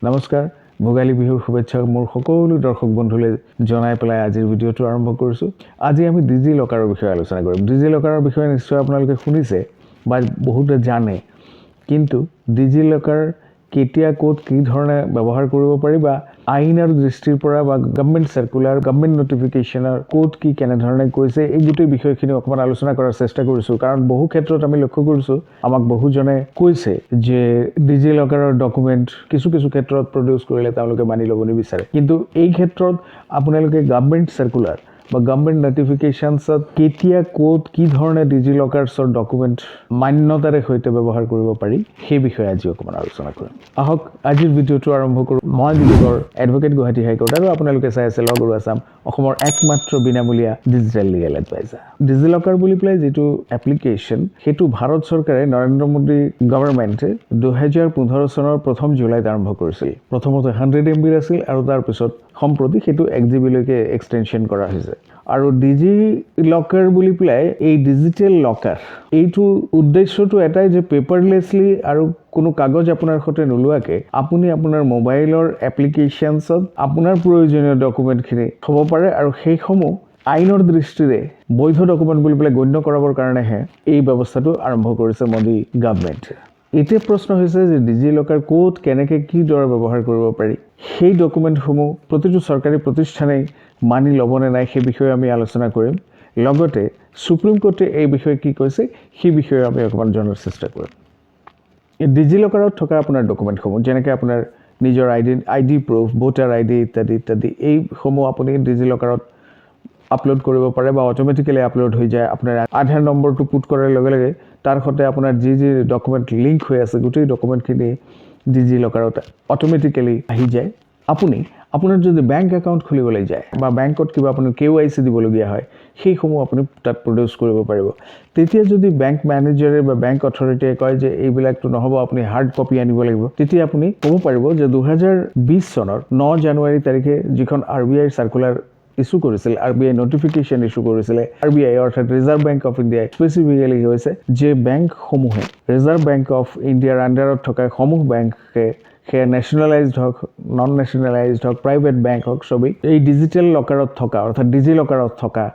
নমস্কাৰ ভোগালী বিহুৰ শুভেচ্ছা মোৰ সকলো দৰ্শক বন্ধুলৈ জনাই পেলাই আজিৰ ভিডিঅ'টো আৰম্ভ কৰিছোঁ। আজি আমি ডিজিলকাৰৰ বিষয়ে আলোচনা কৰিম। ডিজিলকাৰৰ বিষয়ে নিশ্চয় আপোনালোকে শুনিছে বা বহুতে জানে, কিন্তু ডিজিলকাৰ কেতিয়া ক'ত কি ধৰণে ব্যৱহাৰ কৰিব পাৰি বা আইনৰ দৃষ্টিৰ পৰা বা গভৰ্ণমেণ্ট সাৰ্কুলাৰ গভৰ্ণমেণ্ট নটিফিকেশ্যনৰ ক'ত কি কেনে ধৰণে কৈছে এই গোটেই বিষয়খিনি অকমান আলোচনা কৰাৰ চেষ্টা কৰিছোঁ। কাৰণ বহু ক্ষেত্ৰত আমি লক্ষ্য কৰিছোঁ আমাক বহুজনে কৈছে যে ডিজিলকাৰৰ ডকুমেণ্ট কিছু ক্ষেত্ৰত প্ৰডিউচ কৰিলে তেওঁলোকে মানি ল'ব নিবিচাৰে, কিন্তু এই ক্ষেত্ৰত আপোনালোকে গভৰ্ণমেণ্ট সাৰ্কুলাৰ বা গভৰ্ণমেণ্ট নটিফিকেশ্যনছত কেতিয়া ক'ত কি ধৰণে ডিজিলকাৰ্ছৰ ডকুমেণ্ট মান্যতাৰে সৈতে ব্যৱহাৰ কৰিব পাৰি সেই বিষয়ে আজি অকমান আলোচনা কৰিম। আহক আজিৰ ভিডিঅ'টো আৰম্ভ কৰোঁ। মই ডিব্ৰুগড় এডভোকেট গুৱাহাটী হাইকোৰ্ট আৰু আপোনালোকে চাই আছে লগুৰু আছাম, অসমৰ একমাত্ৰ বিনামূলীয়া ডিজিটেল লিগেল এডভাইজাৰ। ডিজিলকাৰ বুলি পেলাই যিটো এপ্লিকেশ্যন সেইটো ভাৰত চৰকাৰে নৰেন্দ্ৰ মোদী গভৰ্ণমেণ্টে 2015 চনৰ 1 জুলাইত আৰম্ভ কৰিছিল। প্ৰথমতে 100 MB আছিল আৰু তাৰপিছত সম্প্ৰতি সেইটো 1 GB লৈকে এক্সটেনশ্যন কৰা হৈছে। আৰু ডিজিলকাৰ বুলি পেলাই এই ডিজিটেল লকাৰ এইটোৰ উদ্দেশ্যটো এটাই যে পেপাৰলেছলি আৰু কোনো কাগজ আপোনাৰ সৈতে নোলোৱাকৈ আপুনি আপোনাৰ মোবাইলৰ এপ্লিকেশ্যনছত আপোনাৰ প্ৰয়োজনীয় ডকুমেণ্টখিনি থ'ব পাৰে আৰু সেইসমূহ আইনৰ দৃষ্টিৰে বৈধ ডকুমেণ্ট বুলি পেলাই গণ্য কৰাবৰ কাৰণেহে এই ব্যৱস্থাটো আৰম্ভ কৰিছে মোদী গভৰ্ণমেণ্টে। এতিয়া প্ৰশ্ন হৈছে যে ডিজিলকাৰ ক'ত কেনেকৈ কি দৰে ব্যৱহাৰ কৰিব পাৰি, সেই ডকুমেণ্টসমূহ প্ৰতিটো চৰকাৰী প্ৰতিষ্ঠানেই মানি ল'বনে নাই সেই বিষয়ে আমি আলোচনা কৰিম। লগতে সুপ্ৰিম কোৰ্টে এই বিষয়ে কি কৈছে সেই বিষয়ে আমি অকণমান জনাৰ চেষ্টা কৰিম। ডিজিলকাৰত থকা আপোনাৰ ডকুমেণ্টসমূহ যেনেকৈ আপোনাৰ নিজৰ আইডি প্ৰুফ, ভোটাৰ আইডি ইত্যাদি এইসমূহ আপুনি ডিজিলকাৰত আপলোড কৰিব পাৰে বা অট'মেটিকেলি আপলোড হৈ যায়। আপোনাৰ আধাৰ নম্বৰটো পুট কৰাৰ লগে লগে তাৰ সৈতে আপোনাৰ যি ডকুমেণ্ট লিংক হৈ আছে গোটেই ডকুমেণ্টখিনি ডিজিলকাৰত অট'মেটিকেলি আহি যায়। আপোনাৰ যদি বেংক একাউণ্ট খুলিবলৈ যায় বা বেংকত কিবা আপোনাৰ KYC দিবলগীয়া হয় সেইসমূহ আপুনি তাত প্ৰডিউচ কৰিব পাৰিব। তেতিয়া যদি বেংক মেনেজাৰে বা বেংক অথৰিটিয়ে কয় যে এইবিলাকটো নহ'ব, আপুনি হাৰ্ড কপি আনিব লাগিব, তেতিয়া আপুনি ক'ব পাৰিব যে 2020 চনৰ 9 জানুৱাৰী তাৰিখে যিখন RBI চাৰ্কুলাৰ ইছ্যু কৰিছিল, RBI নটিফিকেশ্যন ইছ্যু কৰিছিলে, RBI অৰ্থাৎ ৰিজাৰ্ভ বেংক অফ ইণ্ডিয়াই স্পেচিফিকেলি কৈছে যে বেংকসমূহে ৰিজাৰ্ভ বেংক অফ ইণ্ডিয়াৰ আণ্ডাৰত থকা সমূহ বেংকে সেয়া নেশ্যনেলাইজড হওক, নন নেশ্যনেলাইজড হওক, প্ৰাইভেট বেংক হওক, সবেই এই ডিজিটেল লকাৰত থকা অৰ্থাৎ ডিজিলকাৰত থকা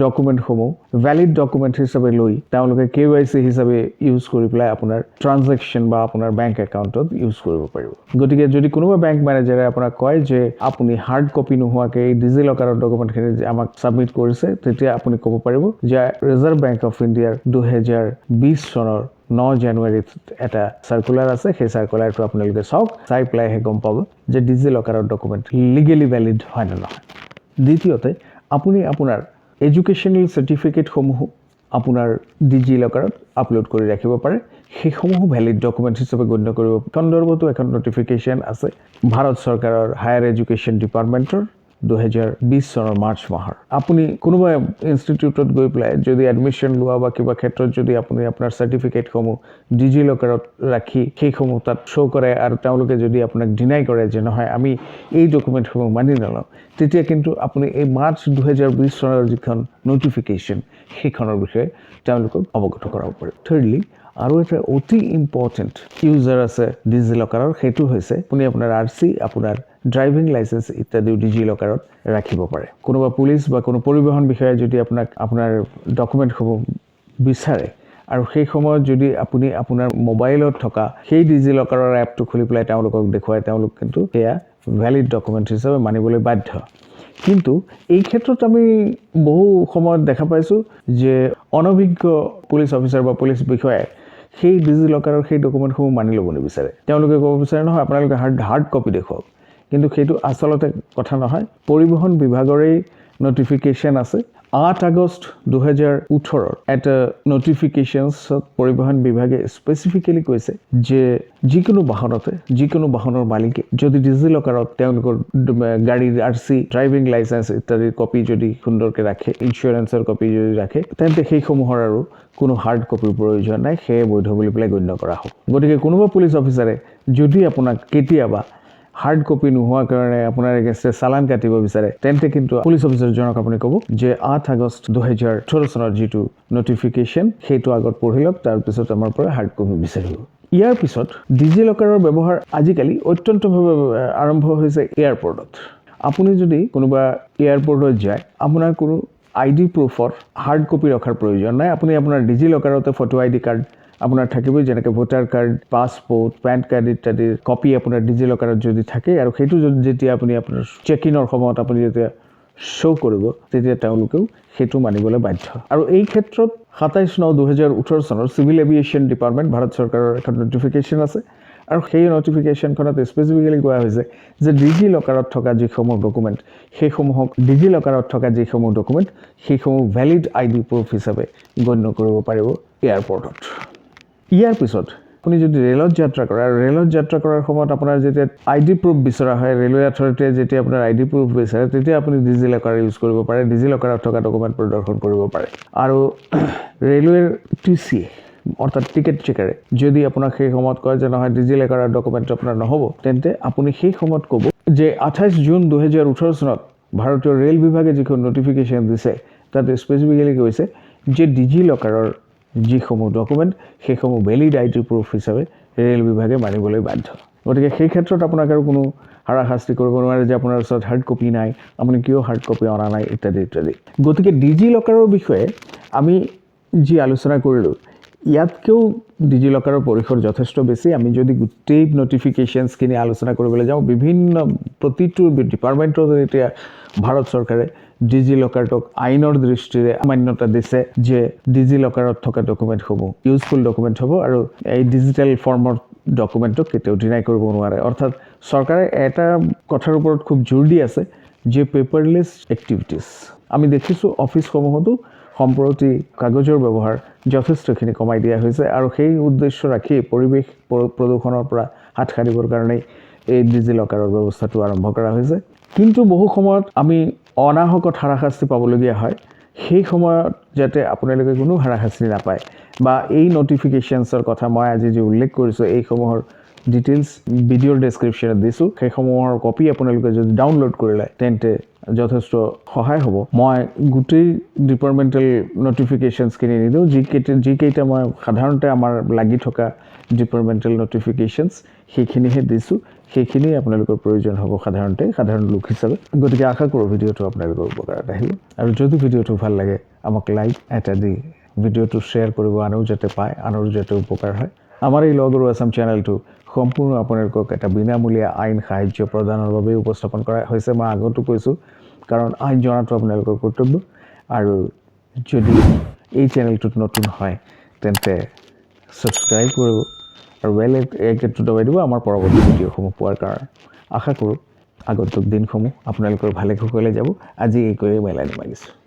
ডকুমেণ্টসমূহ ভেলিড ডকুমেণ্ট হিচাপে লৈ তেওঁলোকে KYC হিচাপে ইউজ কৰি পেলাই আপোনাৰ ট্ৰানজেকশ্যন বা আপোনাৰ বেংক একাউণ্টত ইউজ কৰিব পাৰিব। গতিকে যদি কোনোবা বেংক মেনেজাৰে আপোনাক কয় যে আপুনি হাৰ্ড কপি নোহোৱাকৈ এই ডিজিলকাৰৰ ডকুমেণ্টখিনি আমাক ছাবমিট কৰিছে, তেতিয়া আপুনি ক'ব পাৰিব যে ৰিজাৰ্ভ বেংক অফ ইণ্ডিয়াৰ 2020 চনৰ 9 জানুৱাৰীত এটা চাৰ্কুলাৰ আছে, সেই চাৰ্কুলাৰটো আপোনালোকে চাওক, চাই পেলাইহে গম পাব যে ডিজিলকাৰৰ ডকুমেণ্ট লিগেলি ভেলিড হয় নে নহয়। দ্বিতীয়তে আপুনি আপোনাৰ এডুকেশ্যনেল চাৰ্টিফিকেটসমূহো আপোনাৰ ডিজিলকাৰত আপলোড কৰি ৰাখিব পাৰে, সেইসমূহো ভেলিড ডকুমেণ্ট হিচাপে গণ্য কৰিব। সন্দৰ্ভতো এখন নটিফিকেশ্যন আছে ভাৰত চৰকাৰৰ হায়াৰ এডুকেশ্যন ডিপাৰ্টমেণ্টৰ 2020 চনৰ মাৰ্চ মাহৰ। আপুনি কোনোবা ইনষ্টিটিউটত গৈ পেলাই যদি এডমিশ্যন লোৱা বা কিবা ক্ষেত্ৰত যদি আপুনি আপোনাৰ চাৰ্টিফিকেটসমূহ ডিজিলকাৰত ৰাখি সেইসমূহ তাত শ্ব' কৰে আৰু তেওঁলোকে যদি আপোনাক ডিনাই কৰে যে নহয় আমি এই ডকুমেণ্টসমূহ মানি নলওঁ, তেতিয়া কিন্তু আপুনি এই মাৰ্চ 2020 চনৰ যিখন নটিফিকেশ্যন সেইখনৰ বিষয়ে তেওঁলোকক অৱগত কৰাব পাৰে। থাৰ্ডলি আৰু এটা অতি ইম্পৰ্টেণ্ট ইউজাৰ আছে ডিজিলকাৰৰ, সেইটো হৈছে আপুনি আপোনাৰ RC, আপোনাৰ ড্ৰাইভিং লাইচেন্স ইত্যাদিও ডিজিলকাৰত ৰাখিব পাৰে। কোনোবা পুলিচ বা কোনো পৰিবহণ বিষয়াই যদি আপোনাৰ ডকুমেণ্টসমূহ বিচাৰে আৰু সেই সময়ত যদি আপুনি আপোনাৰ মোবাইলত থকা সেই ডিজিলকাৰৰ এপটো খুলি পেলাই তেওঁলোকক দেখুৱায়, তেওঁলোক কিন্তু সেয়া ভেলিড ডকুমেণ্ট হিচাপে মানিবলৈ বাধ্য। কিন্তু এই ক্ষেত্ৰত আমি বহু সময়ত দেখা পাইছোঁ যে অনভিজ্ঞ পুলিচ অফিচাৰ বা পুলিচ বিষয়াই সেই ডিজিলকাৰৰ সেই ডকুমেণ্টসমূহ মানি ল'ব নিবিচাৰে। তেওঁলোকে ক'ব বিচাৰে নহয় আপোনালোকে হাৰ্ড কপি দেখুৱাওক, কিন্তু সেইটো আচলতে কথা নহয়। পৰিবহণ বিভাগৰেই নটিফিকেশ্যন আছে। 8 আগষ্ট 2018 এটা নটিফিকেশ্যনছত পৰিবহণ বিভাগে স্পেচিফিকেলি কৈছে যে যিকোনো বাহনৰ মালিকে যদি ডিজিলকাৰত তেওঁলোকৰ গাড়ীৰ RC, ড্ৰাইভিং লাইচেন্স ইত্যাদিৰ কপি যদি সুন্দৰকৈ ৰাখে, ইঞ্চুৰেঞ্চৰ কপি যদি ৰাখে, তেন্তে সেইসমূহৰ আৰু কোনো হাৰ্ড কপিৰ প্ৰয়োজন নাই, সেয়ে বৈধ বুলি পেলাই গণ্য কৰা হ'ব। গতিকে কোনোবা পুলিচ অফিচাৰে যদি আপোনাক কেতিয়াবা হাৰ্ড কপি নোহোৱাৰ কাৰণে আপোনাৰ এগেইনষ্টে চালান কাটিব বিচাৰে তেন্তে কিন্তু পুলিচ অফিচাৰজনক আপুনি ক'ব যে 8 আগষ্ট 2018 চনৰ যিটো নটিফিকেশ্যন সেইটো আগত পঢ়ি লওক তাৰপিছত আমাৰ পৰা হাৰ্ড কপি বিচাৰিব ইয়াৰ পিছত ডিজিলকাৰৰ ব্যৱহাৰ আজিকালি অত্যন্তভাৱে আৰম্ভ হৈছে এয়াৰপৰ্টত আপুনি যদি কোনোবা এয়াৰপৰ্টত যায় আপোনাৰ কোনো আইডি প্ৰুফৰ হাৰ্ড কপি ৰখাৰ প্ৰয়োজন নাই আপুনি আপোনাৰ ডিজিলকাৰতে ফটো আইডি কাৰ্ড আপোনাৰ থাকিবই যেনেকৈ voter card passport PAN card ইত্যাদিৰ কপি আপোনাৰ ডিজিলকাৰত যদি থাকে আৰু সেইটো যেতিয়া আপুনি আপোনাৰ চেক ইনৰ সময়ত আপুনি যেতিয়া শ্ব' কৰিব তেতিয়া তেওঁলোকেও সেইটো মানিবলৈ বাধ্য আৰু এই ক্ষেত্ৰত 27/9/2018 চনৰ চিভিল এভিয়েশ্যন ডিপাৰ্টমেণ্ট ভাৰত চৰকাৰৰ এখন নটিফিকেশ্যন আছে আৰু সেই নটিফিকেশ্যনখনত স্পেচিফিকেলি কোৱা হৈছে যে ডিজিলকাৰত থকা যিসমূহ ডকুমেণ্ট সেইসমূহক ডিজিলকাৰত থকা যিসমূহ ডকুমেণ্ট সেইসমূহ ভেলিড আইডি প্ৰুফ হিচাপে গণ্য কৰিব পাৰিব এয়াৰপৰ্টত ইয়াৰ পিছত আপুনি যদি ৰেলত যাত্ৰা কৰে আৰু ৰেলত যাত্ৰা কৰাৰ সময়ত আপোনাৰ যেতিয়া আইডি প্ৰুফ বিচৰা হয় ৰেলৱে অথৰিটিয়ে যেতিয়া আপোনাৰ আইডি প্ৰুফ বিচাৰে তেতিয়া আপুনি ডিজিলকাৰ ইউজ কৰিব পাৰে ডিজিলকাৰত থকা ডকুমেণ্ট প্ৰদৰ্শন কৰিব পাৰে আৰু ৰেলৱেৰ টিচি অৰ্থাৎ টিকেট চেকাৰে যদি আপোনাক সেই সময়ত কয় যে নহয় ডিজিলকাৰৰ ডকুমেণ্ট আপোনাৰ নহ'ব তেন্তে আপুনি সেই সময়ত ক'ব যে 28 জুন 2018 চনত ভাৰতীয় ৰেল বিভাগে যিখন নটিফিকেশ্যন দিছে তাত স্পেচিফিকেলি কৈছে যে ডিজিলকাৰৰ যিসমূহ ডকুমেণ্ট সেইসমূহ ভেলিড আইডি প্ৰুফ হিচাপে ৰেল বিভাগে মানিবলৈ বাধ্য গতিকে সেই ক্ষেত্ৰত আপোনাক আৰু কোনো হাৰাশাস্তি কৰিব নোৱাৰে যে আপোনাৰ ওচৰত হাৰ্ড কপি নাই আপুনি কিয় হাৰ্ড কপি অনা নাই ইত্যাদি ইত্যাদি গতিকে ডিজিলকাৰৰ বিষয়ে আমি যি আলোচনা কৰিলোঁ ইয়াতকেও ডিজিলকাৰৰ পৰিসৰ যথেষ্ট বেছি আমি যদি গোটেই নটিফিকেশ্যনছখিনি আলোচনা কৰিবলৈ যাওঁ বিভিন্ন প্ৰতিটো ডিপাৰ্টমেণ্টত এতিয়া ভাৰত চৰকাৰে ডিজিলকাৰটোক আইনৰ দৃষ্টিৰে মান্যতা দিছে যে ডিজিলকাৰত থকা ডকুমেণ্টসমূহ ইউজফুল ডকুমেণ্ট হ'ব আৰু এই ডিজিটেল ফৰ্মৰ ডকুমেণ্টক কেতিয়াও ডিনাই কৰিব নোৱাৰে অৰ্থাৎ চৰকাৰে এটা কথাৰ ওপৰত খুব জোৰ দি আছে যে পেপাৰলেছ এক্টিভিটিছ আমি দেখিছোঁ অফিচসমূহতো সম্প্ৰতি কাগজৰ ব্যৱহাৰ যথেষ্টখিনি কমাই দিয়া হৈছে আৰু সেই উদ্দেশ্য ৰাখি পৰিৱেশ প্ৰদূষণৰ পৰা হাত সাৰিবৰ কাৰণে এই ডিজিলকাৰৰ ব্যৱস্থাটো আৰম্ভ কৰা হৈছে কিন্তু বহু সময়ত আমি অনাহকত হাৰাশাস্তি পাবলগীয়া হয় সেই সময়ত যাতে আপোনালোকে কোনো হাৰাশাস্তি নাপায় বা এই নটিফিকেশ্যনছৰ কথা মই আজি যি উল্লেখ কৰিছোঁ এইসমূহৰ ডিটেইলছ ভিডিঅ'ৰ ডেছক্ৰিপশ্যনত দিছোঁ সেইসমূহৰ কপি আপোনালোকে যদি ডাউনলোড কৰিলে তেন্তে যথেষ্ট সহায় হ'ব মই গোটেই ডিপাৰ্টমেণ্টেল নটিফিকেশ্যনছখিনি নিদিওঁ যিকেইটা মই সাধাৰণতে আমাৰ লাগি থকা ডিপাৰ্টমেণ্টেল নটিফিকেশ্যনছ সেইখিনিহে দিছোঁ সেইখিনি আপোনালোকৰ প্ৰয়োজন হ'ব সাধাৰণ লোক হিচাপে গতিকে আশা কৰোঁ ভিডিঅ'টো আপোনালোকৰ উপকাৰত আহিব আৰু যদি ভিডিঅ'টো ভাল লাগে আমাক লাইক এটা দি ভিডিঅ'টো শ্বেয়াৰ কৰিব আনৰো যাতে পায় আনৰো যাতে উপকাৰ হয় আমাৰ এই লগুৰু আছাম চেনেলটো সম্পূৰ্ণ আপোনালোকক এটা বিনামূলীয়া আইন সাহায্য প্ৰদানৰ বাবে উপস্থাপন কৰা হৈছে মই আগতো কৈছোঁ কাৰণ আইন জনাটো আপোনালোকৰ কৰ্তব্য আৰু যদি এই চেনেলটোত নতুন হয় তেন্তে ছাবস্ক্ৰাইব কৰিব আৰু বেল আইকনটো দবাই দিব আমাৰ পৰৱৰ্তী ভিডিঅ'সমূহ পোৱাৰ কাৰণে আশা কৰোঁ আগন্তুক দিনসমূহ আপোনালোকৰ ভালে কুশলে যাব আজি এই কৈয়ে মেলানি মাগিছোঁ